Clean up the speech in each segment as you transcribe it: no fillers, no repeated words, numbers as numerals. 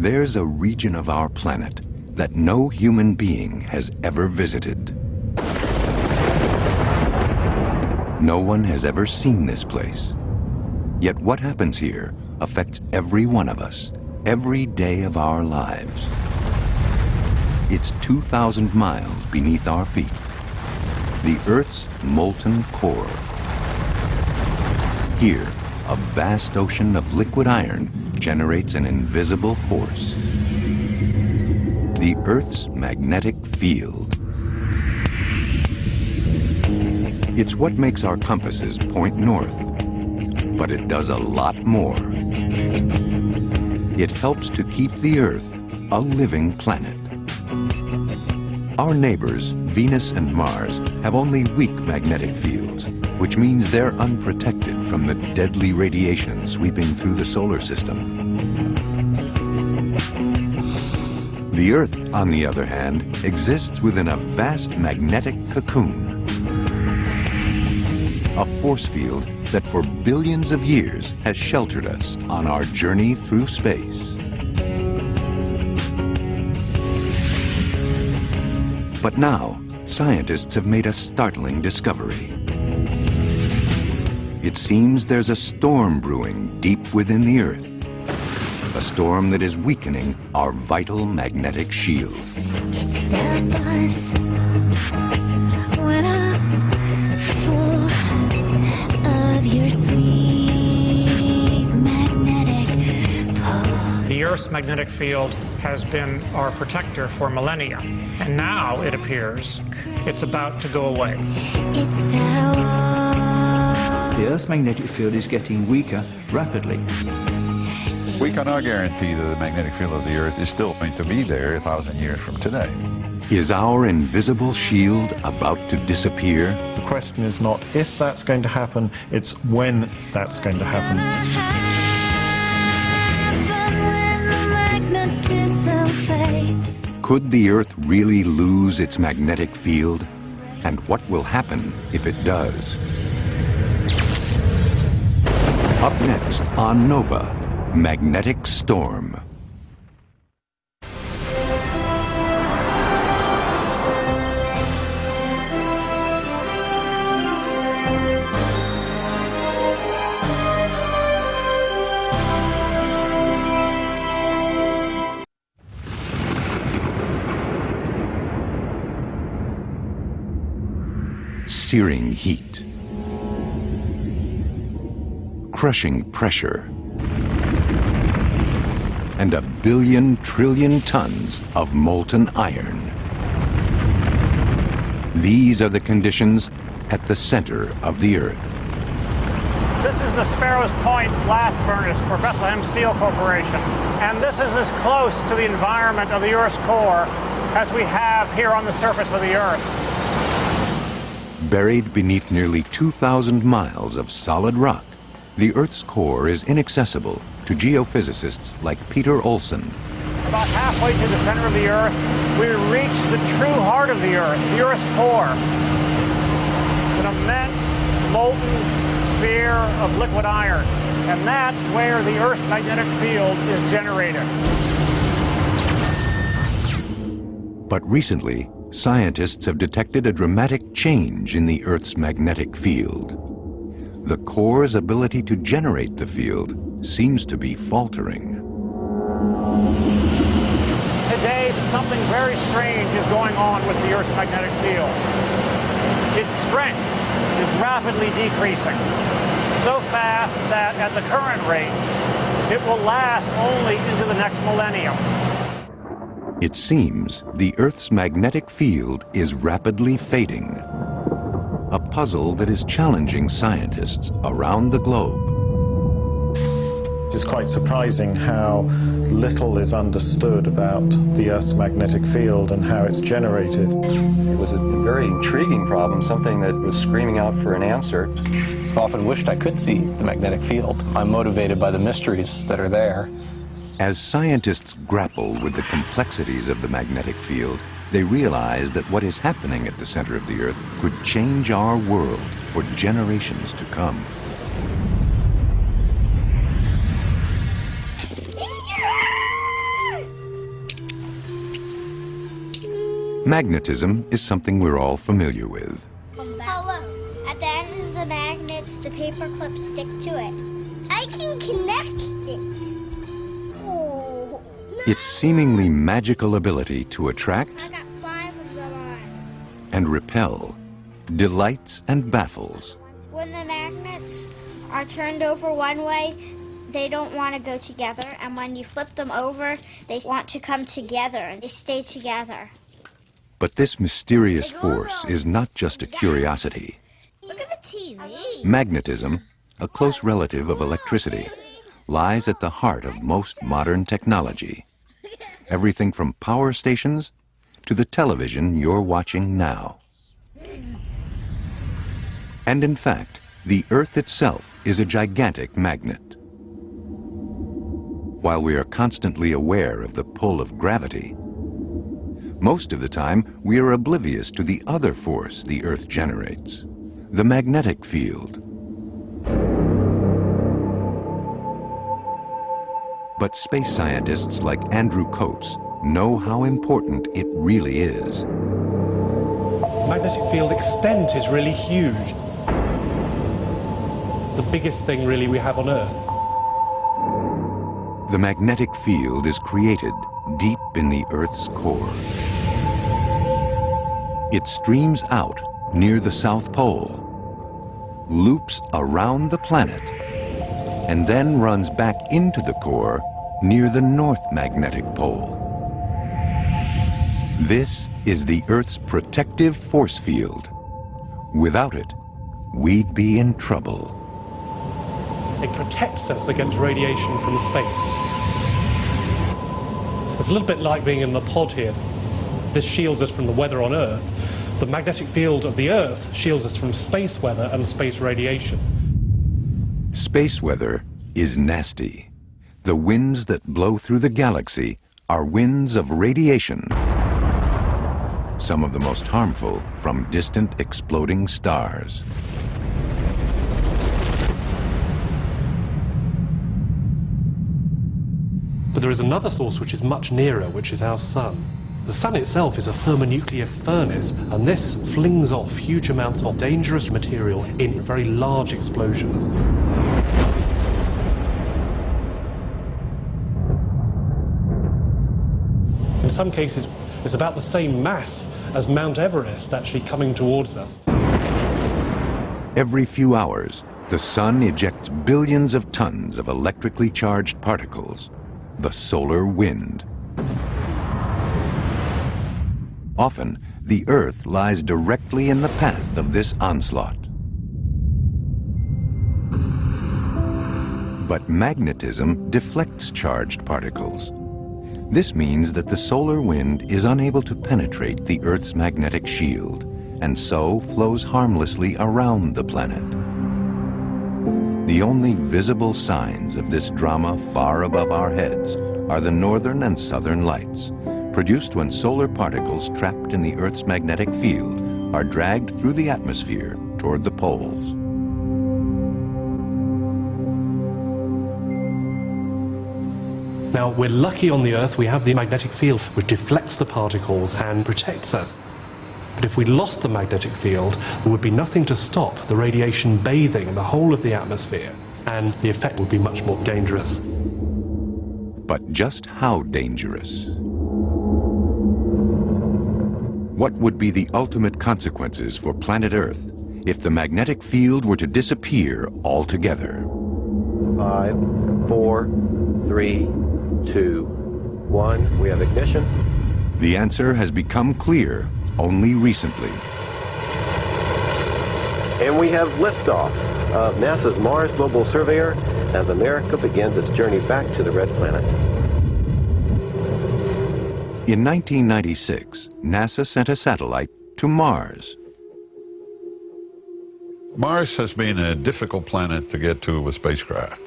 There's a region of our planet that no human being has ever visited. No one has ever seen this place. Yet what happens here affects every one of us, every day of our lives. It's 2,000 miles beneath our feet. The Earth's molten core. Here, a vast ocean of liquid iron generates an invisible force. The Earth's magnetic field. It's what makes our compasses point north, but it does a lot more. It helps to keep the Earth a living planet. Our neighbors, Venus and Mars, have only weak magnetic fields, which means they're unprotected from the deadly radiation sweeping through the solar system. The Earth, on the other hand, exists within a vast magnetic cocoon. A force field that for billions of years has sheltered us on our journey through space. But now, scientists have made a startling discovery. It seems there's a storm brewing deep within the Earth. A storm that is weakening our vital magnetic shield. It's the buzz when I'm full of your sweet magnetic pull. The Earth's magnetic field has been our protector for millennia, and now it appears it's about to go away. It's our The Earth's magnetic field is getting weaker rapidly. We cannot guarantee that the magnetic field of the Earth is still going to be there 1,000 years from today. Is our invisible shield about to disappear? The question is not if that's going to happen, it's when that's going to happen. Could the Earth really lose its magnetic field? And what will happen if it does? Up next on Nova, Magnetic Storm. Searing heat. Crushing pressure. And a billion trillion tons of molten iron. These are the conditions at the center of the Earth. This is the Sparrows Point blast furnace for Bethlehem Steel Corporation, and this is as close to the environment of the Earth's core as we have here on the surface of the Earth. Buried beneath nearly 2,000 miles of solid rock, the Earth's core is inaccessible to geophysicists like Peter Olson. About halfway to the center of the Earth, we reach the true heart of the Earth's core. An immense molten sphere of liquid iron, and that's where the Earth's magnetic field is generated. But recently, scientists have detected a dramatic change in the Earth's magnetic field. The core's ability to generate the field seems to be faltering. Today, something very strange is going on with the Earth's magnetic field. Its strength is rapidly decreasing, so fast that at the current rate, it will last only into the next millennium. It seems the Earth's magnetic field is rapidly fading. A puzzle that is challenging scientists around the globe. It's quite surprising how little is understood about the Earth's magnetic field and how it's generated. It was a very intriguing problem, something that was screaming out for an answer. I often wished I could see the magnetic field. I'm motivated by the mysteries that are there. As scientists grapple with the complexities of the magnetic field, they realize that what is happening at the center of the Earth could change our world for generations to come. Magnetism is something we're all familiar with. Oh, look. At the end of the magnet, the paper clips stick to it. I can connect it. Oh. Its seemingly magical ability to attract I got 5 of them on. and repel delights and baffles. When the magnets are turned over one way, they don't want to go together. And when you flip them over, they want to come together and they stay together. But this mysterious force is not just a curiosity. Look at the TV. Magnetism, a close relative of electricity, lies at the heart of most modern technology. Everything from power stations to the television you're watching now. And in fact, the Earth itself is a gigantic magnet. While we are constantly aware of the pull of gravity, most of the time we are oblivious to the other force the Earth generates, the magnetic field. But space scientists like Andrew Coates know how important it really is. Magnetic field extent is really huge. It's the biggest thing really we have on Earth. The magnetic field is created deep in the Earth's core. It streams out near the South Pole, loops around the planet, and then runs back into the core near the North Magnetic Pole. This is the Earth's protective force field. Without it, we'd be in trouble. It protects us against radiation from space. It's a little bit like being in the pod here. This shields us from the weather on Earth. The magnetic field of the Earth shields us from space weather and space radiation. Space weather is nasty. The winds that blow through the galaxy are winds of radiation. Some of the most harmful from distant exploding stars. But there is another source which is much nearer, which is our sun. The sun itself is a thermonuclear furnace, and this flings off huge amounts of dangerous material in very large explosions. In some cases, it's about the same mass as Mount Everest actually coming towards us. Every few hours, the sun ejects billions of tons of electrically charged particles, the solar wind. Often, the Earth lies directly in the path of this onslaught. But magnetism deflects charged particles. This means that the solar wind is unable to penetrate the Earth's magnetic shield, and so flows harmlessly around the planet. The only visible signs of this drama far above our heads are the northern and southern lights, produced when solar particles trapped in the Earth's magnetic field are dragged through the atmosphere toward the poles. Now, we're lucky on the Earth we have the magnetic field which deflects the particles and protects us. But if we lost the magnetic field, there would be nothing to stop the radiation bathing the whole of the atmosphere, and the effect would be much more dangerous. But just how dangerous? What would be the ultimate consequences for planet Earth if the magnetic field were to disappear altogether? 5, 4, 3, 2, 1. We have ignition. The answer has become clear only recently. And we have liftoff of NASA's Mars Global Surveyor as America begins its journey back to the Red Planet. In 1996, NASA sent a satellite to Mars. Mars has been a difficult planet to get to with spacecraft.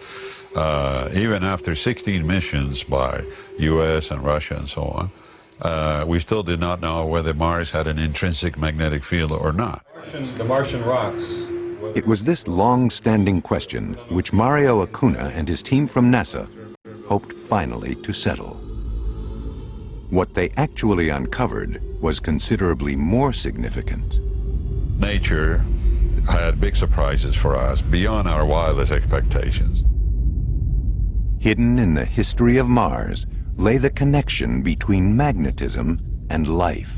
Even after 16 missions by US and Russia and so on, we still did not know whether Mars had an intrinsic magnetic field or not. The Martian rocks. It was this long-standing question which Mario Acuna and his team from NASA hoped finally to settle. What they actually uncovered was considerably more significant. Nature had big surprises for us, beyond our wildest expectations. Hidden in the history of Mars lay the connection between magnetism and life.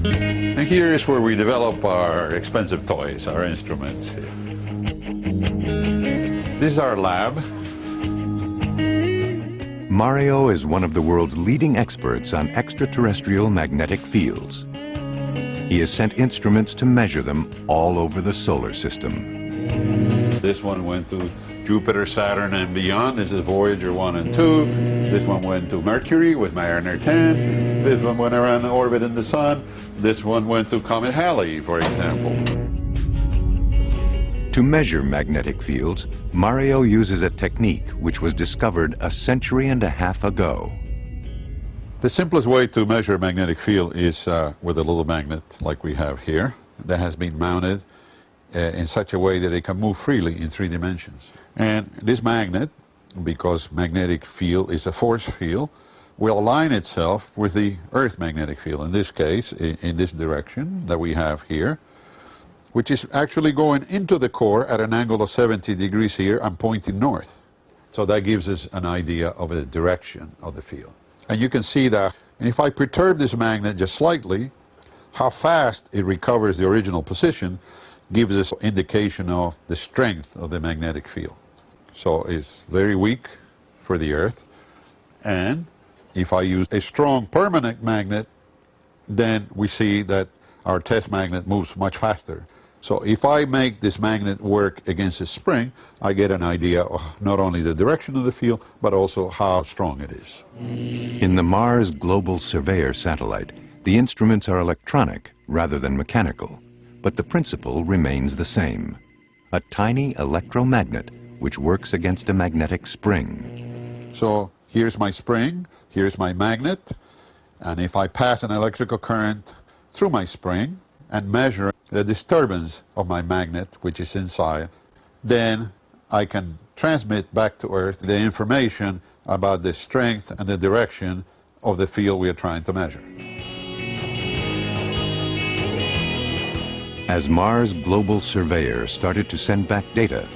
And here is where we develop our expensive toys, our instruments. This is our lab. Mario is one of the world's leading experts on extraterrestrial magnetic fields. He has sent instruments to measure them all over the solar system. This one went to Jupiter, Saturn, and beyond. This is Voyager 1 and 2. This one went to Mercury with Mariner 10. This one went around the orbit in the Sun. This one went to Comet Halley, for example. To measure magnetic fields, Mario uses a technique which was discovered a century and a half ago. The simplest way to measure a magnetic field is with a little magnet like we have here that has been mounted in such a way that it can move freely in 3 dimensions. And this magnet, because magnetic field is a force field, will align itself with the Earth magnetic field, in this case, in this direction that we have here, which is actually going into the core at an angle of 70 degrees here and pointing north. So that gives us an idea of the direction of the field. And you can see that, and if I perturb this magnet just slightly, how fast it recovers the original position gives us indication of the strength of the magnetic field. So it's very weak for the Earth, and if I use a strong permanent magnet, then we see that our test magnet moves much faster. So if I make this magnet work against a spring, I get an idea of not only the direction of the field, but also how strong it is. In the Mars Global Surveyor satellite, the instruments are electronic rather than mechanical, but the principle remains the same. A tiny electromagnet which works against a magnetic spring. So here's my spring, here's my magnet, and if I pass an electrical current through my spring and measure the disturbance of my magnet, which is inside, then I can transmit back to Earth the information about the strength and the direction of the field we are trying to measure. As Mars Global Surveyor started to send back data,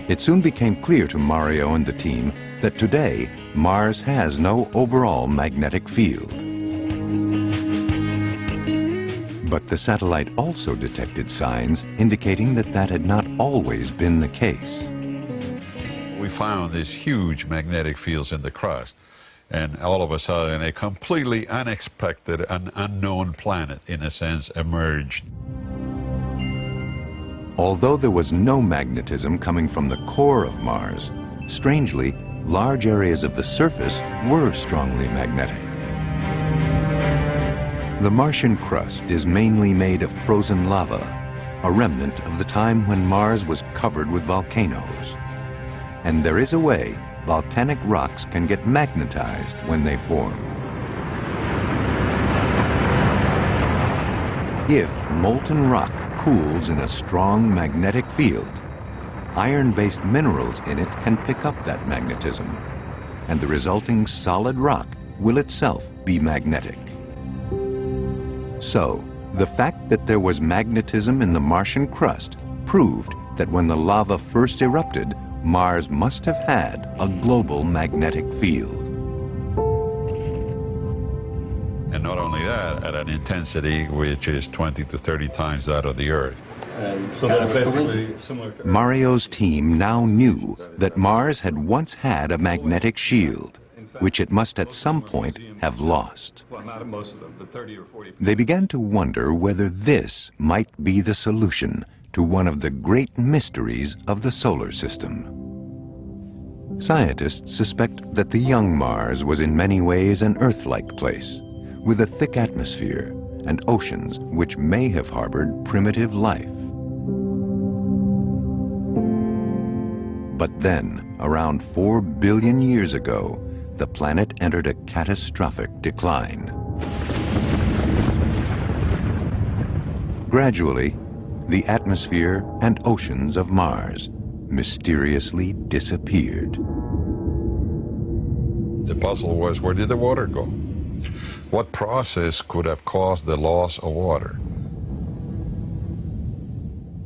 it soon became clear to Mario and the team that today Mars has no overall magnetic field. But the satellite also detected signs indicating that that had not always been the case. We found these huge magnetic fields in the crust, and all of a sudden a completely unexpected and unknown planet, in a sense, emerged. Although there was no magnetism coming from the core of Mars, strangely, large areas of the surface were strongly magnetic. The Martian crust is mainly made of frozen lava, a remnant of the time when Mars was covered with volcanoes. And there is a way volcanic rocks can get magnetized when they form. If molten rock cools in a strong magnetic field, iron-based minerals in it can pick up that magnetism, and the resulting solid rock will itself be magnetic. So, the fact that there was magnetism in the Martian crust proved that when the lava first erupted, Mars must have had a global magnetic field. And not only that, at an intensity which is 20 to 30 times that of the Earth. And so that's basically similar to Mario's team now knew that Mars had once had a magnetic shield, which it must at some point have lost. Well, not most of them, but 30 or 40. They began to wonder whether this might be the solution to one of the great mysteries of the solar system. Scientists suspect that the young Mars was in many ways an Earth-like place, with a thick atmosphere and oceans which may have harbored primitive life. But then, around 4 billion years ago, the planet entered a catastrophic decline. Gradually, the atmosphere and oceans of Mars mysteriously disappeared. The puzzle was, where did the water go? what process could have caused the loss of water?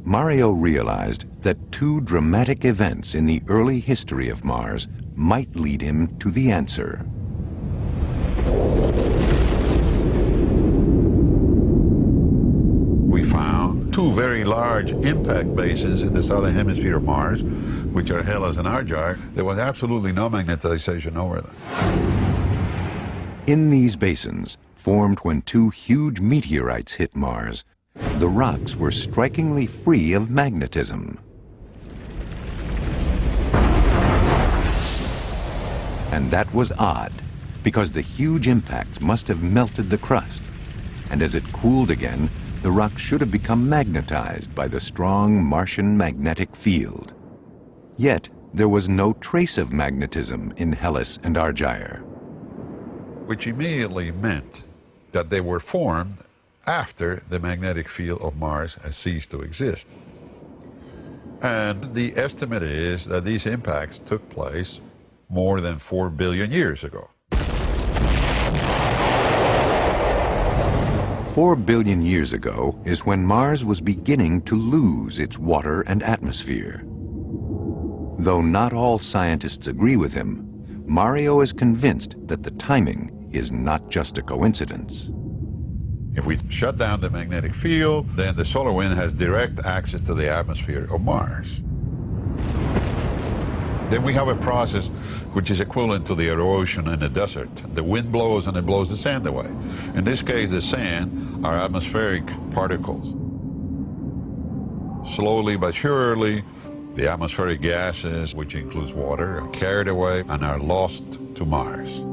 Mario realized that two dramatic events in the early history of Mars might lead him to the answer. We found two very large impact basins in the southern hemisphere of Mars, which are Hellas and Argyre. There was absolutely no magnetization over them. In these basins, formed when two huge meteorites hit Mars, the rocks were strikingly free of magnetism. And that was odd, because the huge impacts must have melted the crust, and as it cooled again, the rock should have become magnetized by the strong Martian magnetic field. Yet, there was no trace of magnetism in Hellas and Argyre. Which immediately meant that they were formed after the magnetic field of Mars has ceased to exist. And the estimate is that these impacts took place more than 4 billion years ago. 4 billion years ago is when Mars was beginning to lose its water and atmosphere. Though not all scientists agree with him, Mario is convinced that the timing is not just a coincidence. If we shut down the magnetic field, then the solar wind has direct access to the atmosphere of Mars. Then we have a process which is equivalent to the erosion in a desert. The wind blows and it blows the sand away. In this case, the sand are atmospheric particles. Slowly but surely, the atmospheric gases, which includes water, are carried away and are lost to Mars.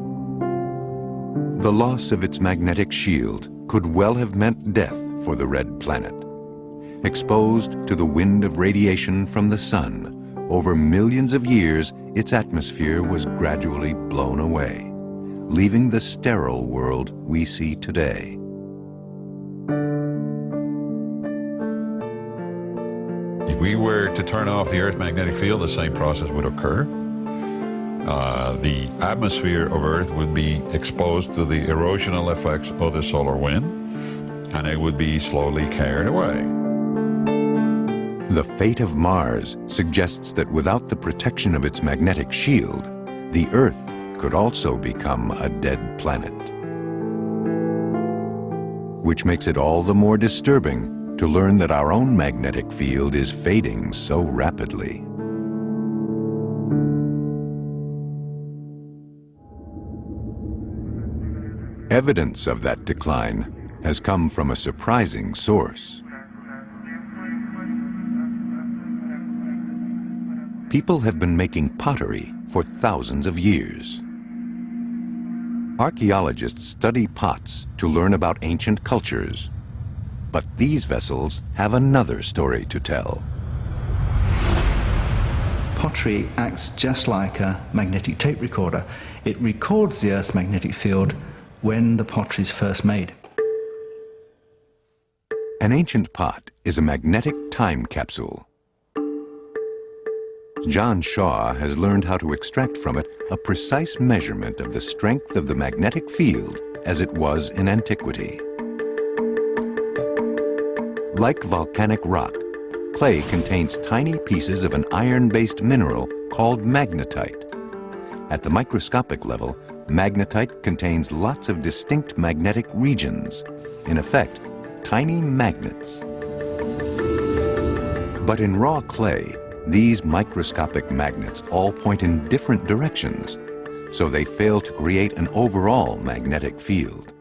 The loss of its magnetic shield could well have meant death for the red planet. Exposed to the wind of radiation from the sun, over millions of years, its atmosphere was gradually blown away, leaving the sterile world we see today. If we were to turn off the Earth's magnetic field, the same process would occur. The atmosphere of Earth would be exposed to the erosional effects of the solar wind, and it would be slowly carried away. The fate of Mars suggests that without the protection of its magnetic shield, the Earth could also become a dead planet. Which makes it all the more disturbing to learn that our own magnetic field is fading so rapidly. Evidence of that decline has come from a surprising source. People have been making pottery for thousands of years. Archaeologists study pots to learn about ancient cultures, but these vessels have another story to tell. Pottery acts just like a magnetic tape recorder. It records the Earth's magnetic field when the pottery is first made. An ancient pot is a magnetic time capsule. John Shaw has learned how to extract from it a precise measurement of the strength of the magnetic field as it was in antiquity. Like volcanic rock, clay contains tiny pieces of an iron-based mineral called magnetite. At the microscopic level, magnetite contains lots of distinct magnetic regions, in effect, tiny magnets. But in raw clay, these microscopic magnets all point in different directions, so they fail to create an overall magnetic field.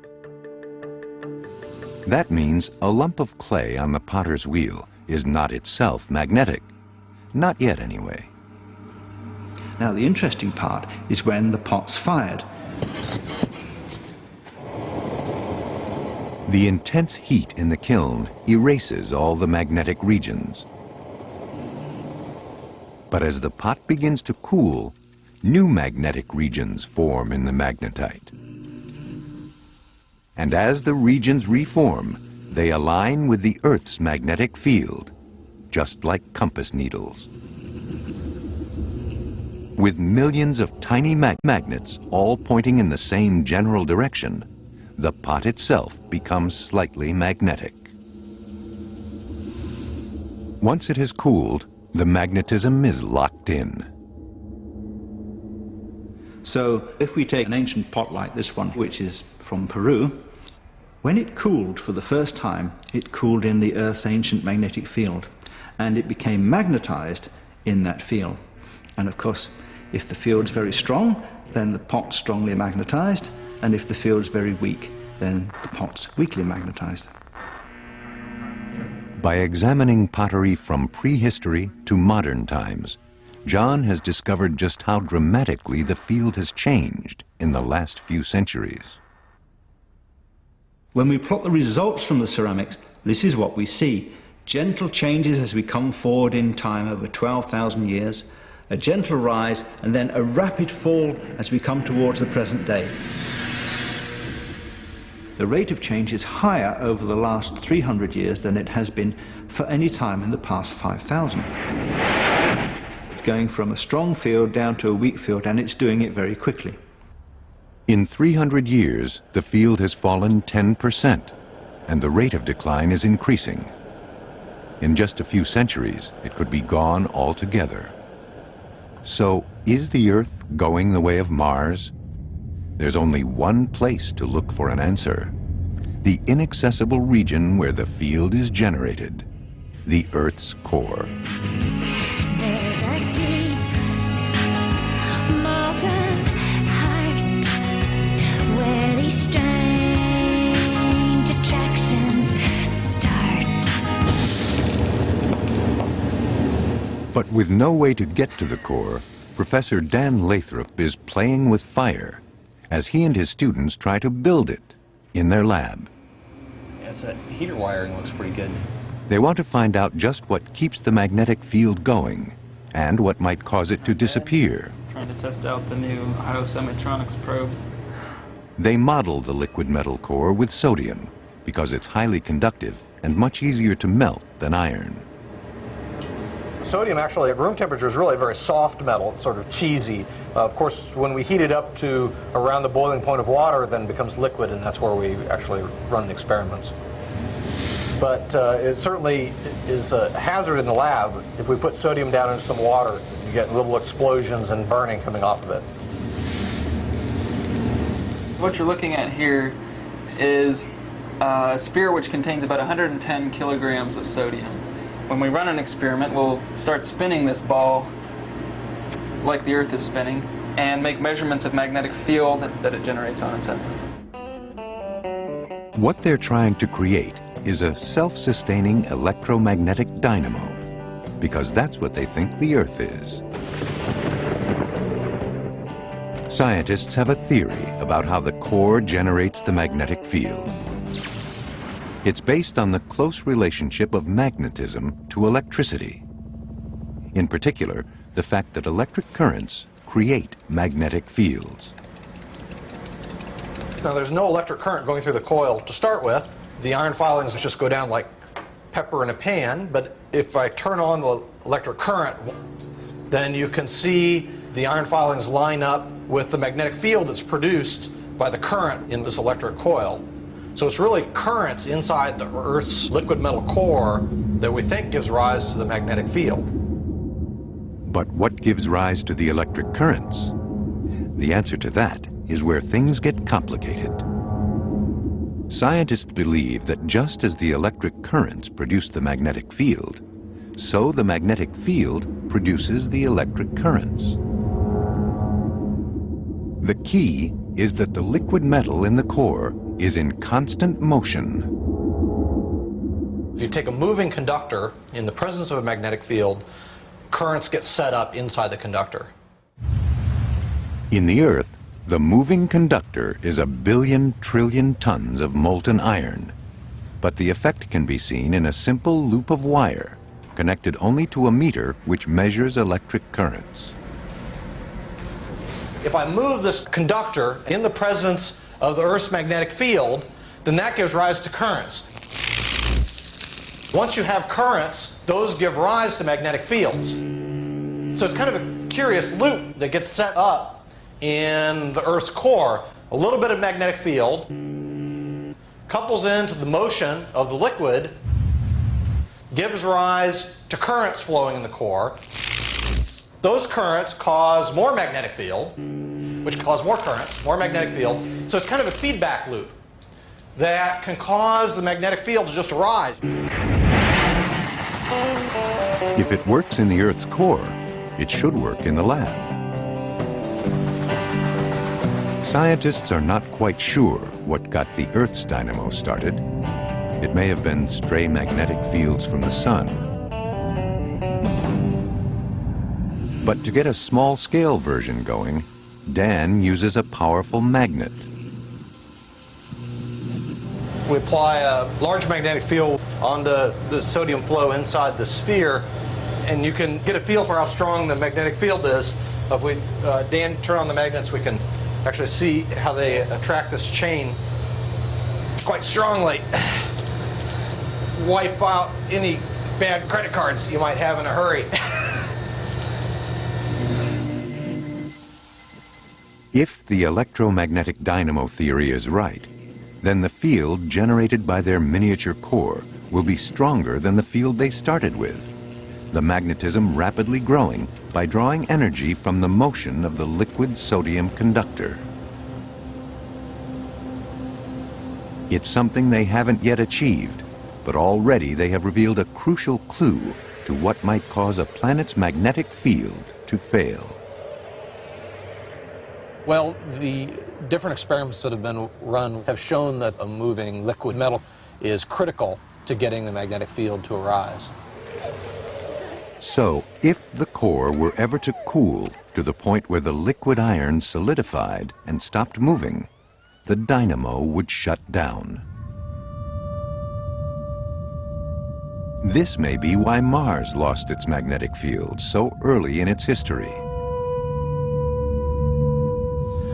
That means a lump of clay on the potter's wheel is not itself magnetic. Not yet, anyway. Now, the interesting part is when the pot's fired. The intense heat in the kiln erases all the magnetic regions. But as the pot begins to cool, new magnetic regions form in the magnetite. And as the regions reform, they align with the Earth's magnetic field, just like compass needles. With millions of tiny magnets all pointing in the same general direction, the pot itself becomes slightly magnetic. Once it has cooled, the magnetism is locked in. So if we take an ancient pot like this one, which is from Peru, when it cooled for the first time, it cooled in the Earth's ancient magnetic field, and it became magnetized in that field. And of course, if the field's very strong, then the pot's strongly magnetized, and if the field's very weak, then the pot's weakly magnetized. By examining pottery from prehistory to modern times, John has discovered just how dramatically the field has changed in the last few centuries. When we plot the results from the ceramics, this is what we see. Gentle changes as we come forward in time over 12,000 years, a gentle rise, and then a rapid fall as we come towards the present day. The rate of change is higher over the last 300 years than it has been for any time in the past 5,000. It's going from a strong field down to a weak field, and it's doing it very quickly. In 300 years, the field has fallen 10%, and the rate of decline is increasing. In just a few centuries, it could be gone altogether. So, is the Earth going the way of Mars? There's only one place to look for an answer: the inaccessible region where the field is generated, the Earth's core. There's a deep molten heart where these strange attractions start. But with no way to get to the core, Professor Dan Lathrop is playing with fire as he and his students try to build it in their lab. Yes, that heater wiring looks pretty good. They want to find out just what keeps the magnetic field going and what might cause it to disappear. Trying to test out the new IOS Emitronics probe. They model the liquid metal core with sodium because it's highly conductive and much easier to melt than iron. Sodium actually at room temperature is really a very soft metal. It's sort of cheesy. Of course, when we heat it up to around the boiling point of water, then it becomes liquid, and that's where we actually run the experiments. But it certainly is a hazard in the lab. If we put sodium down into some water, you get little explosions and burning coming off of it. What you're looking at here is a sphere which contains about 110 kilograms of sodium. When we run an experiment, we'll start spinning this ball like the Earth is spinning and make measurements of magnetic field that it generates on its own. What they're trying to create is a self-sustaining electromagnetic dynamo, because that's what they think the Earth is. Scientists have a theory about how the core generates the magnetic field. It's based on the close relationship of magnetism to electricity. In particular, the fact that electric currents create magnetic fields. Now, there's no electric current going through the coil to start with. The iron filings just go down like pepper in a pan, but if I turn on the electric current, then you can see the iron filings line up with the magnetic field that's produced by the current in this electric coil. So it's really currents inside the Earth's liquid metal core that we think gives rise to the magnetic field. But what gives rise to the electric currents? The answer to that is where things get complicated. Scientists believe that just as the electric currents produce the magnetic field, so the magnetic field produces the electric currents. The key is that the liquid metal in the core is in constant motion. If you take a moving conductor in the presence of a magnetic field, currents get set up inside the conductor. In the Earth, the moving conductor is 1 billion trillion tons of molten iron, but the effect can be seen in a simple loop of wire connected only to a meter which measures electric currents. If I move this conductor in the presence of the Earth's magnetic field, then that gives rise to currents. Once you have currents, those give rise to magnetic fields. So it's kind of a curious loop that gets set up in the Earth's core. A little bit of magnetic field, couples into the motion of the liquid, gives rise to currents flowing in the core. Those currents cause more magnetic field, which cause more currents, more magnetic field. So it's kind of a feedback loop that can cause the magnetic field to just arise. If it works in the Earth's core, it should work in the lab. Scientists are not quite sure what got the Earth's dynamo started. It may have been stray magnetic fields from the sun. But to get a small-scale version going, Dan uses a powerful magnet. We apply a large magnetic field onto the sodium flow inside the sphere, and you can get a feel for how strong the magnetic field is. If we, Dan, turn on the magnets, we can actually see how they attract this chain quite strongly. Wipe out any bad credit cards you might have in a hurry. If the electromagnetic dynamo theory is right, then the field generated by their miniature core will be stronger than the field they started with, the magnetism rapidly growing by drawing energy from the motion of the liquid sodium conductor. It's something they haven't yet achieved, but already they have revealed a crucial clue to what might cause a planet's magnetic field to fail. Well, the different experiments that have been run have shown that a moving liquid metal is critical to getting the magnetic field to arise. So, if the core were ever to cool to the point where the liquid iron solidified and stopped moving, the dynamo would shut down. This may be why Mars lost its magnetic field so early in its history.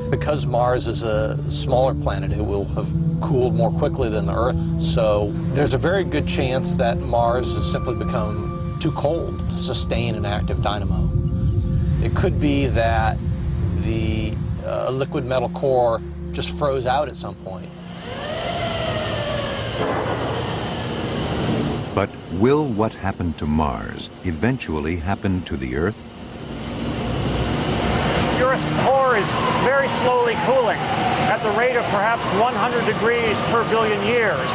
Because Mars is a smaller planet, it will have cooled more quickly than the Earth. So there's a very good chance that Mars has simply become too cold to sustain an active dynamo. It could be that the liquid metal core just froze out at some point. But will what happened to Mars eventually happen to the Earth? The Earth's core is very slowly cooling at the rate of perhaps 100 degrees per billion years.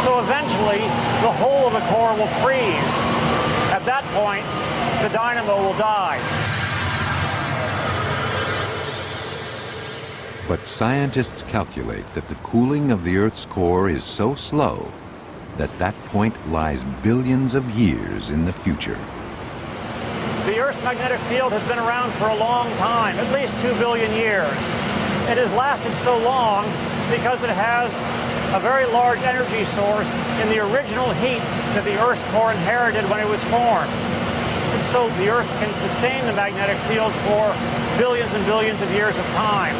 So eventually, the whole of the core will freeze. At that point, the dynamo will die. But scientists calculate that the cooling of the Earth's core is so slow that that point lies billions of years in the future. The Earth's magnetic field has been around for a long time, at least 2 billion years. It has lasted so long because it has a very large energy source in the original heat that the Earth's core inherited when it was formed. And so the Earth can sustain the magnetic field for billions and billions of years of time.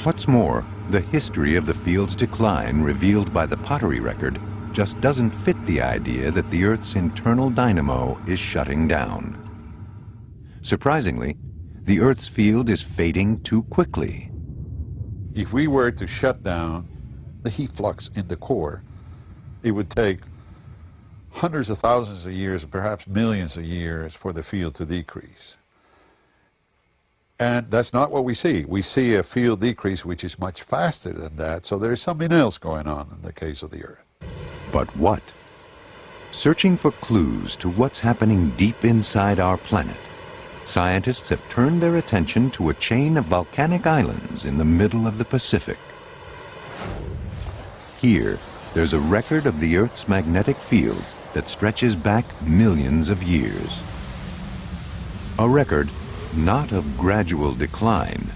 What's more, the history of the field's decline revealed by the pottery record just doesn't fit the idea that the Earth's internal dynamo is shutting down. Surprisingly, the Earth's field is fading too quickly. If we were to shut down the heat flux in the core, it would take hundreds of thousands of years, perhaps millions of years, for the field to decrease. And that's not what we see. We see a field decrease which is much faster than that, so there is something else going on in the case of the Earth. But what? Searching for clues to what's happening deep inside our planet, scientists have turned their attention to a chain of volcanic islands in the middle of the Pacific. Here, there's a record of the Earth's magnetic field that stretches back millions of years. A record not of gradual decline,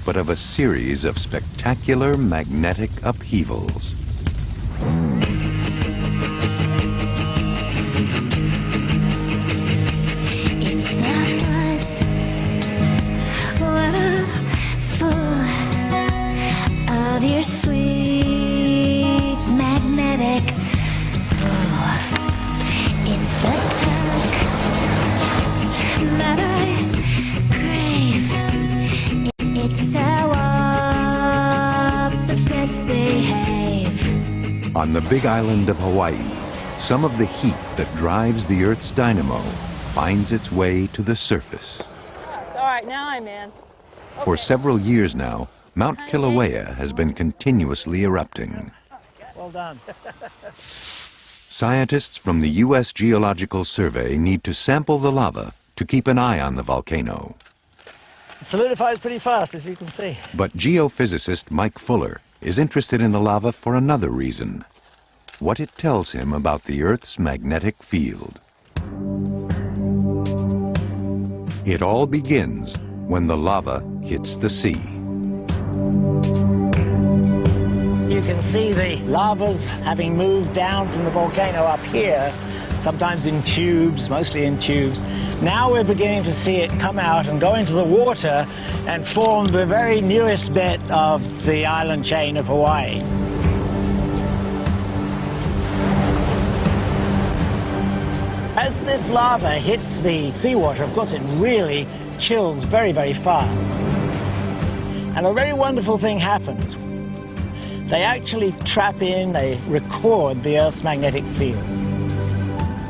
but of a series of spectacular magnetic upheavals. It's the buzz, what a fool of your sweet magnetic pull. It's the tug that I crave. It's how opposites behave. On the big island of Hawaii, some of the heat that drives the Earth's dynamo finds its way to the surface. All right, now I'm in. For several years now, Mount Kilauea has been continuously erupting. Well done. Scientists from the U.S. Geological Survey need to sample the lava to keep an eye on the volcano. It solidifies pretty fast, as you can see. But geophysicist Mike Fuller is interested in the lava for another reason: what it tells him about the Earth's magnetic field. It all begins when the lava hits the sea. You can see the lavas having moved down from the volcano up here, sometimes in tubes, mostly in tubes. Now we're beginning to see it come out and go into the water and form the very newest bit of the island chain of Hawaii. As this lava hits the seawater, of course, it really chills very, very fast. And a very wonderful thing happens. They actually trap in, they record the Earth's magnetic field.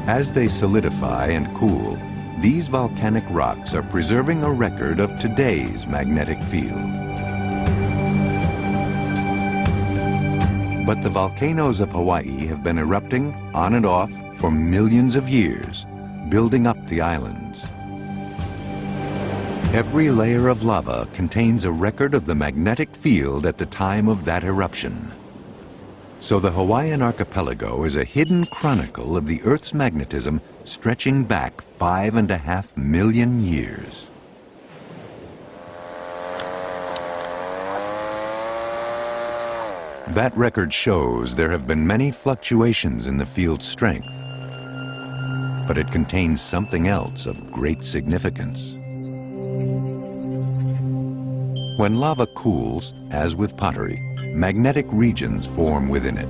As they solidify and cool, these volcanic rocks are preserving a record of today's magnetic field. But the volcanoes of Hawaii have been erupting on and off for millions of years, building up the islands. Every layer of lava contains a record of the magnetic field at the time of that eruption. So the Hawaiian archipelago is a hidden chronicle of the Earth's magnetism stretching back 5.5 million years. That record shows there have been many fluctuations in the field's strength, but it contains something else of great significance. When lava cools, as with pottery, magnetic regions form within it.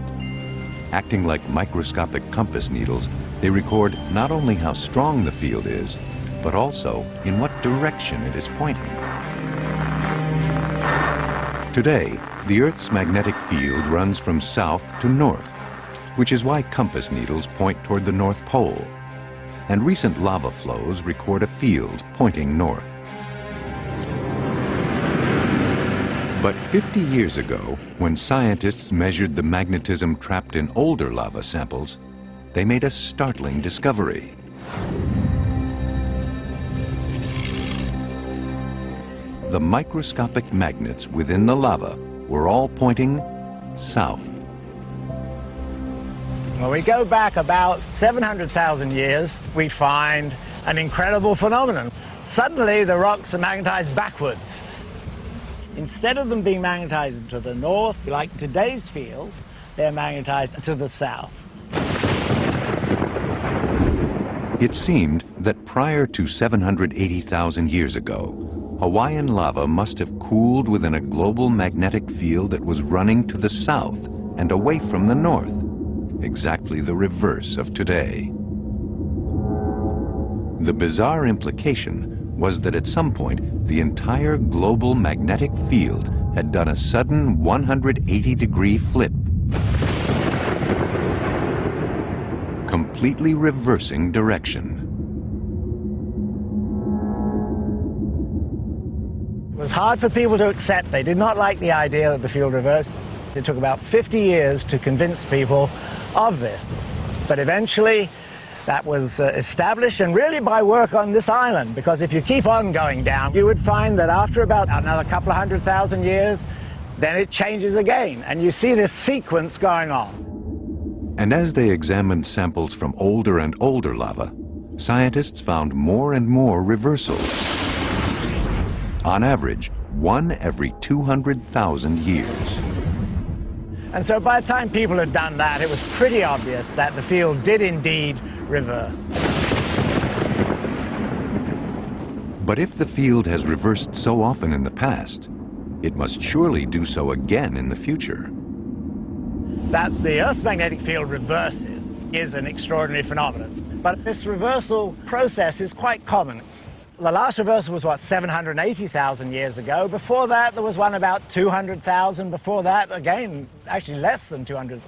Acting like microscopic compass needles, they record not only how strong the field is, but also in what direction it is pointing. Today, the Earth's magnetic field runs from south to north, which is why compass needles point toward the North Pole, and recent lava flows record a field pointing north. But 50 years ago, when scientists measured the magnetism trapped in older lava samples, they made a startling discovery. The microscopic magnets within the lava were all pointing south. When we go back about 700,000 years, we find an incredible phenomenon. Suddenly, the rocks are magnetized backwards. Instead of them being magnetized to the north, like today's field, they're magnetized to the south. It seemed that prior to 780,000 years ago, Hawaiian lava must have cooled within a global magnetic field that was running to the south and away from the north, exactly the reverse of today. The bizarre implication was that at some point, the entire global magnetic field had done a sudden 180-degree flip, completely reversing direction. It was hard for people to accept. They did not like the idea of the field reverse. It took about 50 years to convince people of this. But eventually, that was established, and really by work on this island, because if you keep on going down, you would find that after about another couple of 100,000 years, then it changes again, and you see this sequence going on. And as they examined samples from older and older lava, scientists found more and more reversals. On average, one every 200,000 years. And so by the time people had done that, it was pretty obvious that the field did indeed reverse. But if the field has reversed so often in the past, it must surely do so again in the future. That the Earth's magnetic field reverses is an extraordinary phenomenon. But this reversal process is quite common. The last reversal was, 780,000 years ago. Before that, there was one about 200,000. Before that, again, actually less than 200.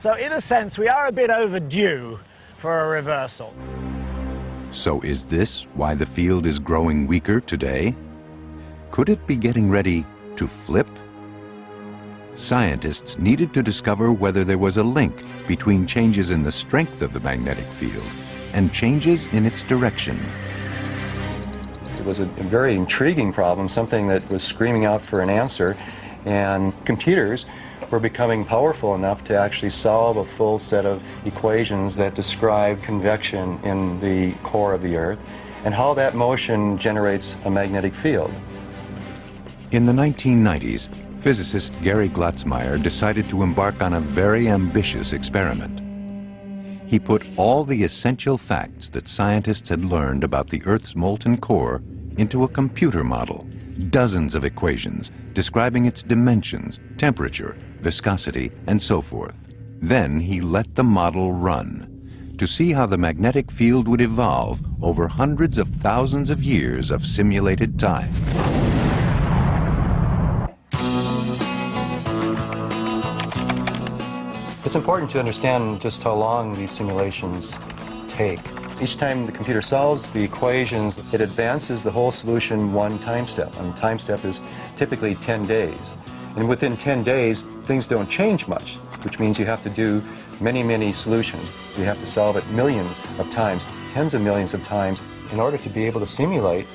So in a sense, we are a bit overdue for a reversal. So is this why the field is growing weaker today? Could it be getting ready to flip? Scientists needed to discover whether there was a link between changes in the strength of the magnetic field and changes in its direction. It was a very intriguing problem, something that was screaming out for an answer, and computers were becoming powerful enough to actually solve a full set of equations that describe convection in the core of the Earth and how that motion generates a magnetic field. In the 1990s, physicist Gary Glotzmeyer decided to embark on a very ambitious experiment. He put all the essential facts that scientists had learned about the Earth's molten core into a computer model, dozens of equations describing its dimensions, temperature, viscosity, and so forth. Then he let the model run to see how the magnetic field would evolve over hundreds of thousands of years of simulated time. It's important to understand just how long these simulations take. Each time the computer solves the equations, it advances the whole solution one time step. And the time step is typically 10 days. And within 10 days, things don't change much, which means you have to do many, many solutions. You have to solve it millions of times, tens of millions of times, in order to be able to simulate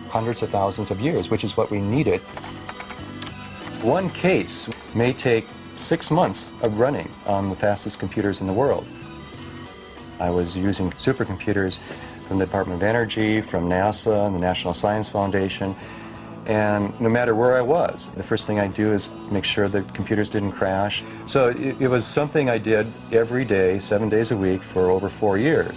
hundreds of thousands of years, which is what we needed. One case may take 6 months of running on the fastest computers in the world. I was using supercomputers from the Department of Energy, from NASA, and the National Science Foundation, and no matter where I was, the first thing I do is make sure the computers didn't crash. So it was something I did every day, 7 days a week, for over 4 years.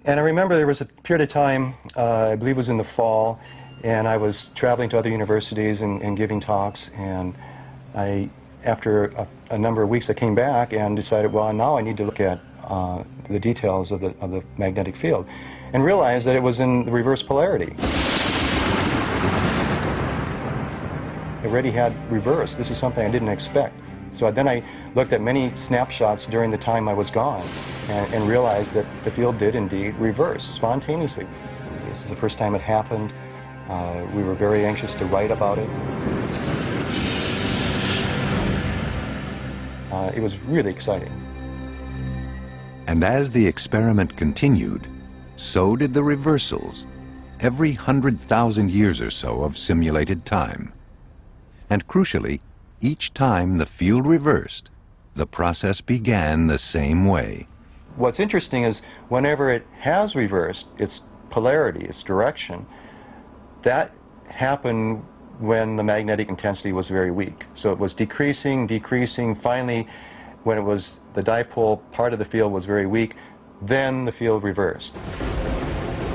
And I remember there was a period of time, I believe it was in the fall, and I was traveling to other universities and giving talks, and after a number of weeks I came back and decided, well, now I need to look at the details of the magnetic field, and realized that it was in the reverse polarity. It already had reverse. This is something I didn't expect. So then I looked at many snapshots during the time I was gone and realized that the field did indeed reverse spontaneously. This is the first time it happened. We were very anxious to write about it. It was really exciting. And as the experiment continued, so did the reversals, every 100,000 years or so of simulated time. And crucially, each time the field reversed, the process began the same way. What's interesting is whenever it has reversed its polarity, its direction, that happened when the magnetic intensity was very weak. So it was decreasing, decreasing. Finally, when it was the dipole part of the field was very weak, then the field reversed.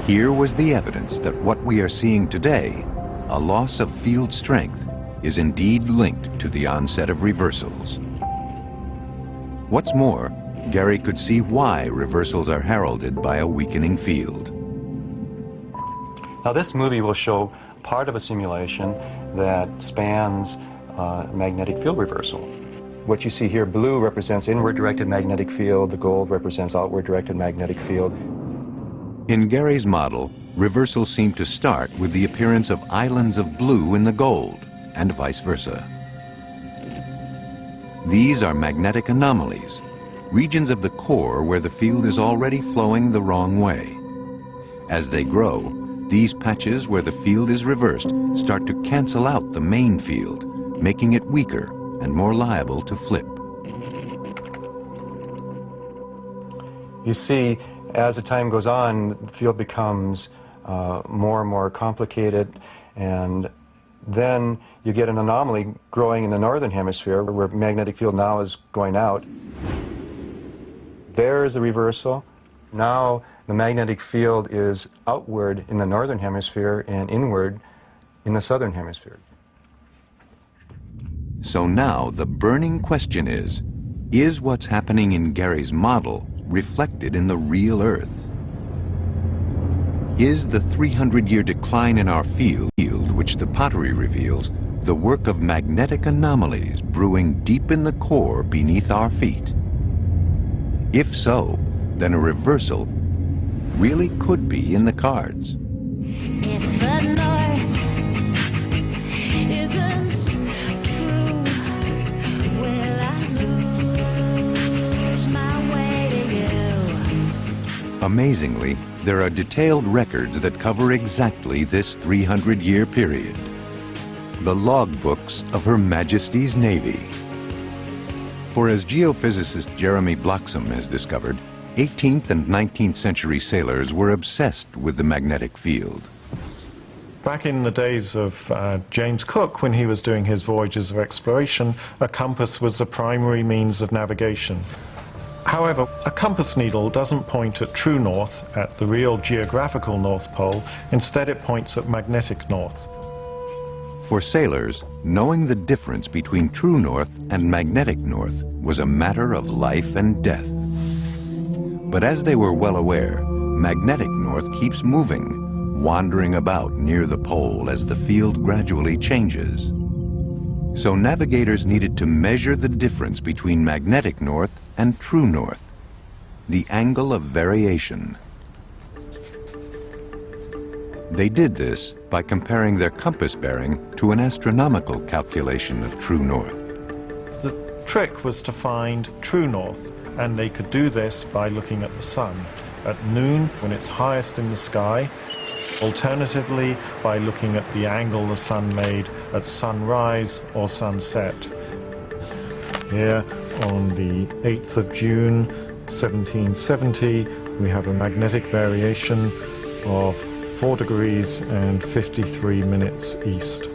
Here was the evidence that what we are seeing today, a loss of field strength, is indeed linked to the onset of reversals. What's more, Gary could see why reversals are heralded by a weakening field. Now this movie will show part of a simulation that spans magnetic field reversal. What you see here, blue represents inward-directed magnetic field, the gold represents outward-directed magnetic field. In Gary's model, reversals seem to start with the appearance of islands of blue in the gold, and vice versa. These are magnetic anomalies, regions of the core where the field is already flowing the wrong way. As they grow, these patches where the field is reversed start to cancel out the main field, making it weaker and more liable to flip. You see, as the time goes on, the field becomes more and more complicated, and then you get an anomaly growing in the northern hemisphere where magnetic field now is going out. There is a reversal. Now the magnetic field is outward in the northern hemisphere and inward in the southern hemisphere. So now the burning question is what's happening in Gary's model reflected in the real Earth? Is the 300-year decline in our field, which the pottery reveals, the work of magnetic anomalies brewing deep in the core beneath our feet? If so, then a reversal really could be in the cards. If the north isn't true, will I lose my way to you? Amazingly, there are detailed records that cover exactly this 300-year period. The logbooks of Her Majesty's Navy. For as geophysicist Jeremy Bloxham has discovered, 18th and 19th century sailors were obsessed with the magnetic field. Back in the days of James Cook, when he was doing his voyages of exploration, a compass was the primary means of navigation. However, a compass needle doesn't point at true north, at the real geographical North Pole. Instead, it points at magnetic north. For sailors, knowing the difference between true north and magnetic north was a matter of life and death. But as they were well aware, magnetic north keeps moving, wandering about near the pole as the field gradually changes. So navigators needed to measure the difference between magnetic north and true north, the angle of variation. They did this by comparing their compass bearing to an astronomical calculation of true north. The trick was to find true north, and they could do this by looking at the sun at noon when it's highest in the sky, alternatively by looking at the angle the sun made at sunrise or sunset. Here on the 8th of June 1770 we have a magnetic variation of 4 degrees and 53 minutes east.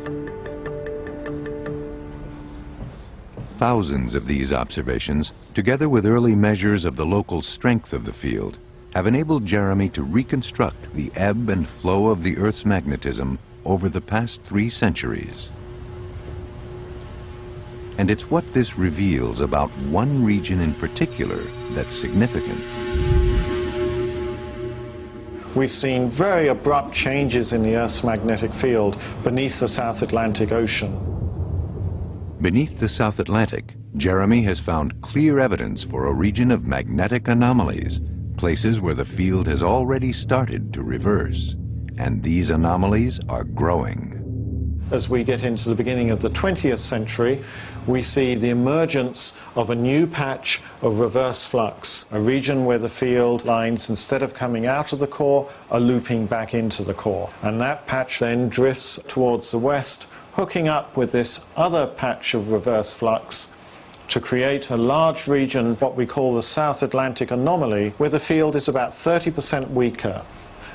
Thousands of these observations, together with early measures of the local strength of the field, have enabled Jeremy to reconstruct the ebb and flow of the Earth's magnetism over the past 3 centuries. And it's what this reveals about one region in particular that's significant. We've seen very abrupt changes in the Earth's magnetic field beneath the South Atlantic Ocean. Beneath the South Atlantic, Jeremy has found clear evidence for a region of magnetic anomalies, places where the field has already started to reverse. And these anomalies are growing. As we get into the beginning of the 20th century, we see the emergence of a new patch of reverse flux, a region where the field lines, instead of coming out of the core, are looping back into the core. And that patch then drifts towards the west, hooking up with this other patch of reverse flux to create a large region, what we call the South Atlantic anomaly, where the field is about 30% weaker.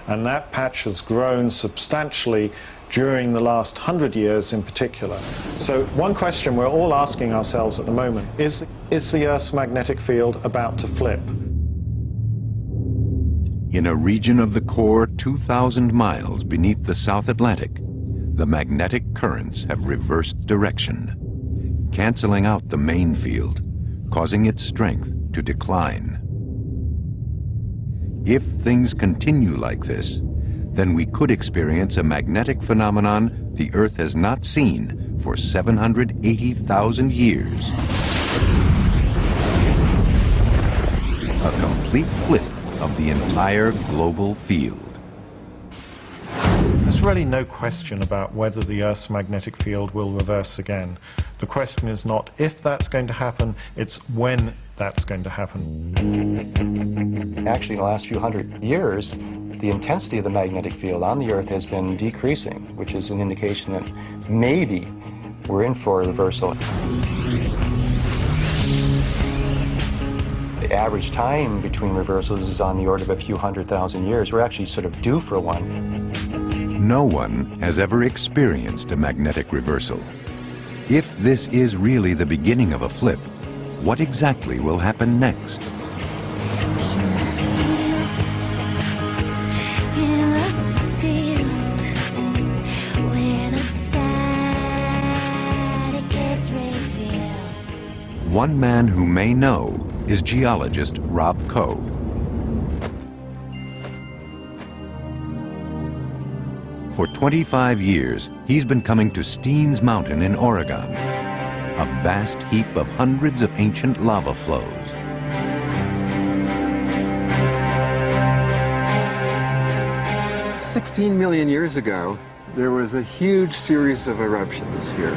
And that patch has grown substantially during the last 100 years in particular. So one question we're all asking ourselves at the moment is the Earth's magnetic field about to flip? In a region of the core 2,000 miles beneath the South Atlantic, the magnetic currents have reversed direction, canceling out the main field, causing its strength to decline. If things continue like this, then we could experience a magnetic phenomenon the Earth has not seen for 780,000 years. A complete flip of the entire global field. There's really no question about whether the Earth's magnetic field will reverse again. The question is not if that's going to happen, it's when that's going to happen. Actually, in the last few hundred years, the intensity of the magnetic field on the Earth has been decreasing, which is an indication that maybe we're in for a reversal. The average time between reversals is on the order of a few 100,000 years. We're actually sort of due for one. No one has ever experienced a magnetic reversal. If this is really the beginning of a flip, what exactly will happen next? One man who may know is geologist Rob Coe. For 25 years, he's been coming to Steens Mountain in Oregon, a vast heap of hundreds of ancient lava flows. "16 million years ago, there was a huge series of eruptions here.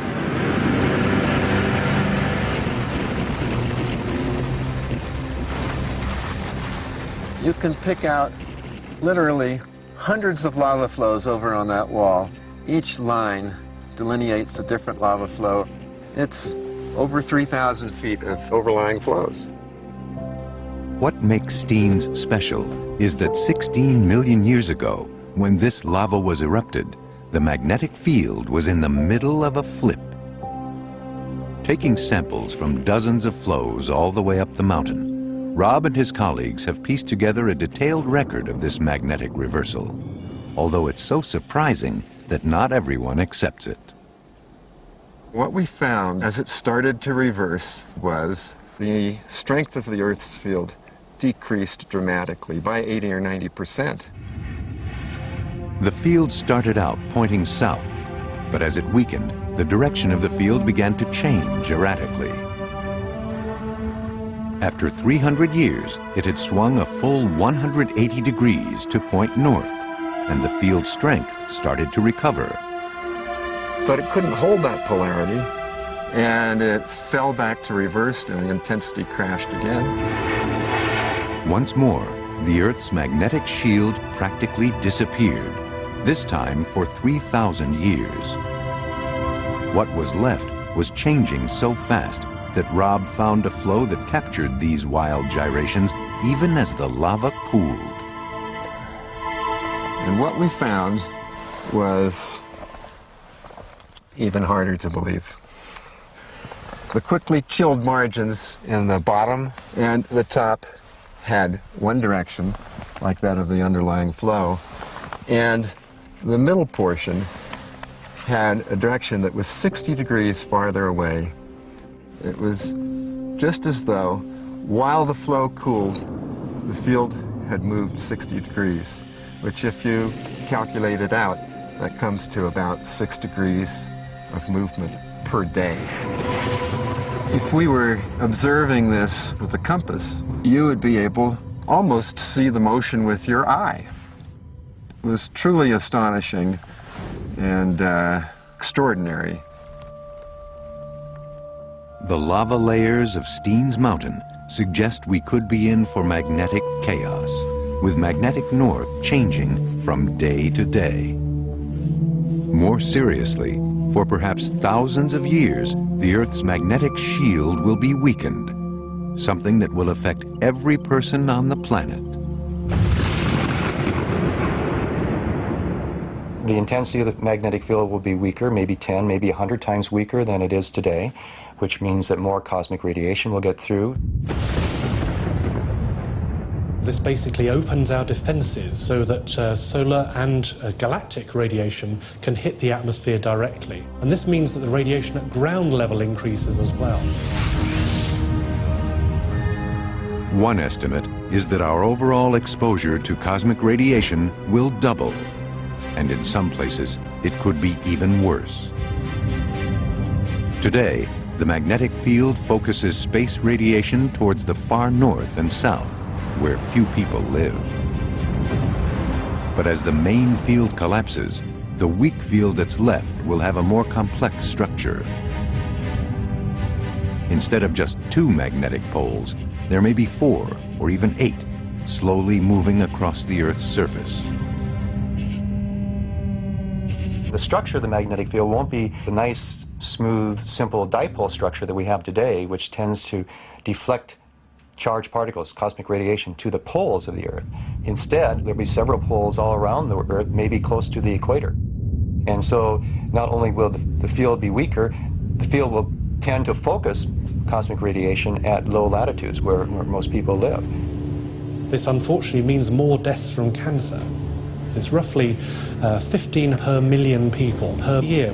You can pick out literally hundreds of lava flows over on that wall. Each line delineates a different lava flow. It's over 3,000 feet of overlying flows. What makes Steens special is that 16 million years ago, when this lava was erupted, the magnetic field was in the middle of a flip. Taking samples from dozens of flows all the way up the mountain, Rob and his colleagues have pieced together a detailed record of this magnetic reversal, although it's so surprising that not everyone accepts it. What we found as it started to reverse was the strength of the Earth's field decreased dramatically by 80 or 90%. The field started out pointing south, but as it weakened, the direction of the field began to change erratically. After 300 years, it had swung a full 180 degrees to point north, and the field's strength started to recover. But it couldn't hold that polarity, and it fell back to reversed, and the intensity crashed again. Once more, the Earth's magnetic shield practically disappeared, this time for 3,000 years. What was left was changing so fast that Rob found a flow that captured these wild gyrations even as the lava cooled. And what we found was even harder to believe. The quickly chilled margins in the bottom and the top had one direction, like that of the underlying flow, and the middle portion had a direction that was 60 degrees farther away. It was just as though, while the flow cooled, the field had moved 60 degrees, which if you calculate it out, that comes to about 6 degrees of movement per day. If we were observing this with a compass, you would be able almost to see the motion with your eye. It was truly astonishing and extraordinary. The lava layers of Steens Mountain suggest we could be in for magnetic chaos, with magnetic north changing from day to day. More seriously, for perhaps thousands of years, the Earth's magnetic shield will be weakened, something that will affect every person on the planet. The intensity of the magnetic field will be weaker, maybe 10, maybe 100 times weaker than it is today, which means that more cosmic radiation will get through. This basically opens our defenses so that solar and galactic radiation can hit the atmosphere directly. And this means that the radiation at ground level increases as well. One estimate is that our overall exposure to cosmic radiation will double, and in some places it could be even worse. Today, the magnetic field focuses space radiation towards the far north and south, where few people live. But as the main field collapses, the weak field that's left will have a more complex structure. Instead of just 2 magnetic poles, there may be 4 or even 8, slowly moving across the Earth's surface. The structure of the magnetic field won't be the nice, smooth, simple dipole structure that we have today, which tends to deflect charged particles, cosmic radiation, to the poles of the Earth. Instead, there'll be several poles all around the Earth, maybe close to the equator. And so not only will the field be weaker, the field will tend to focus cosmic radiation at low latitudes where most people live. This unfortunately means more deaths from cancer. It's roughly 15 per million people per year.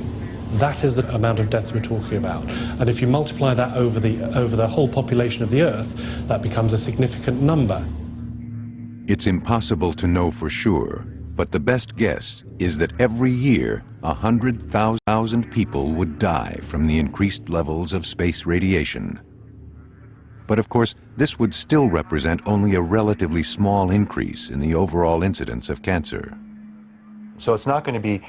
That is the amount of deaths we're talking about. And if you multiply that over the whole population of the Earth, that becomes a significant number. It's impossible to know for sure, But the best guess is that every year, 100,000 people would die from the increased levels of space radiation. But of course, this would still represent only a relatively small increase in the overall incidence of cancer. So it's not going to be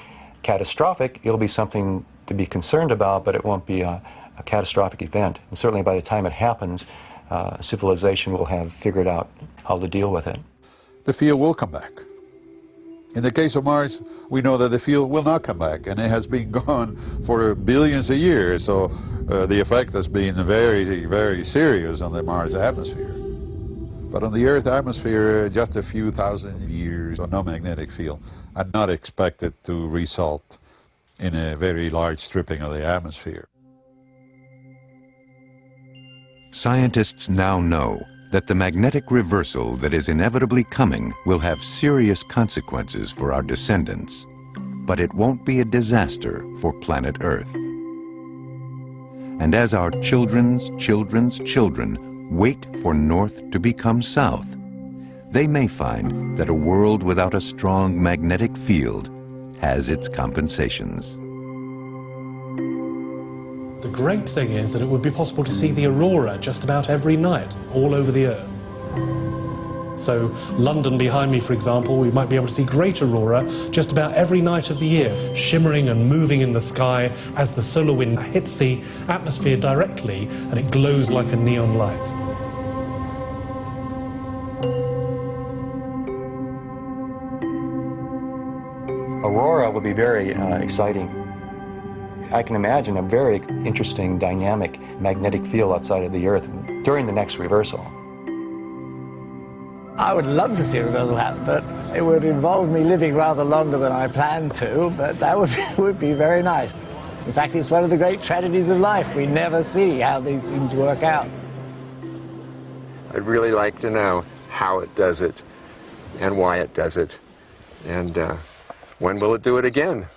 catastrophic. It'll be something to be concerned about, but it won't be a catastrophic event. And certainly by the time it happens, civilization will have figured out how to deal with it. The field will come back. In the case of Mars, we know that the field will not come back, and it has been gone for billions of years, so the effect has been very, very serious on the Mars atmosphere. But on the Earth atmosphere, just a few thousand years of no magnetic field are not expected to result in a very large stripping of the atmosphere. Scientists now know that the magnetic reversal that is inevitably coming will have serious consequences for our descendants, but it won't be a disaster for planet Earth. And as our children's children's children wait for North to become South, they may find that a world without a strong magnetic field has its compensations. The great thing is that it would be possible to see the aurora just about every night, all over the Earth. So London behind me, for example, we might be able to see great aurora just about every night of the year, shimmering and moving in the sky as the solar wind hits the atmosphere directly and it glows like a neon light. Aurora will be very exciting. I can imagine a very interesting dynamic magnetic field outside of the Earth during the next reversal. I would love to see a reversal happen, but it would involve me living rather longer than I planned to, but that would be very nice. In fact, it's one of the great tragedies of life. We never see how these things work out. I'd really like to know how it does it and why it does it, and when will it do it again?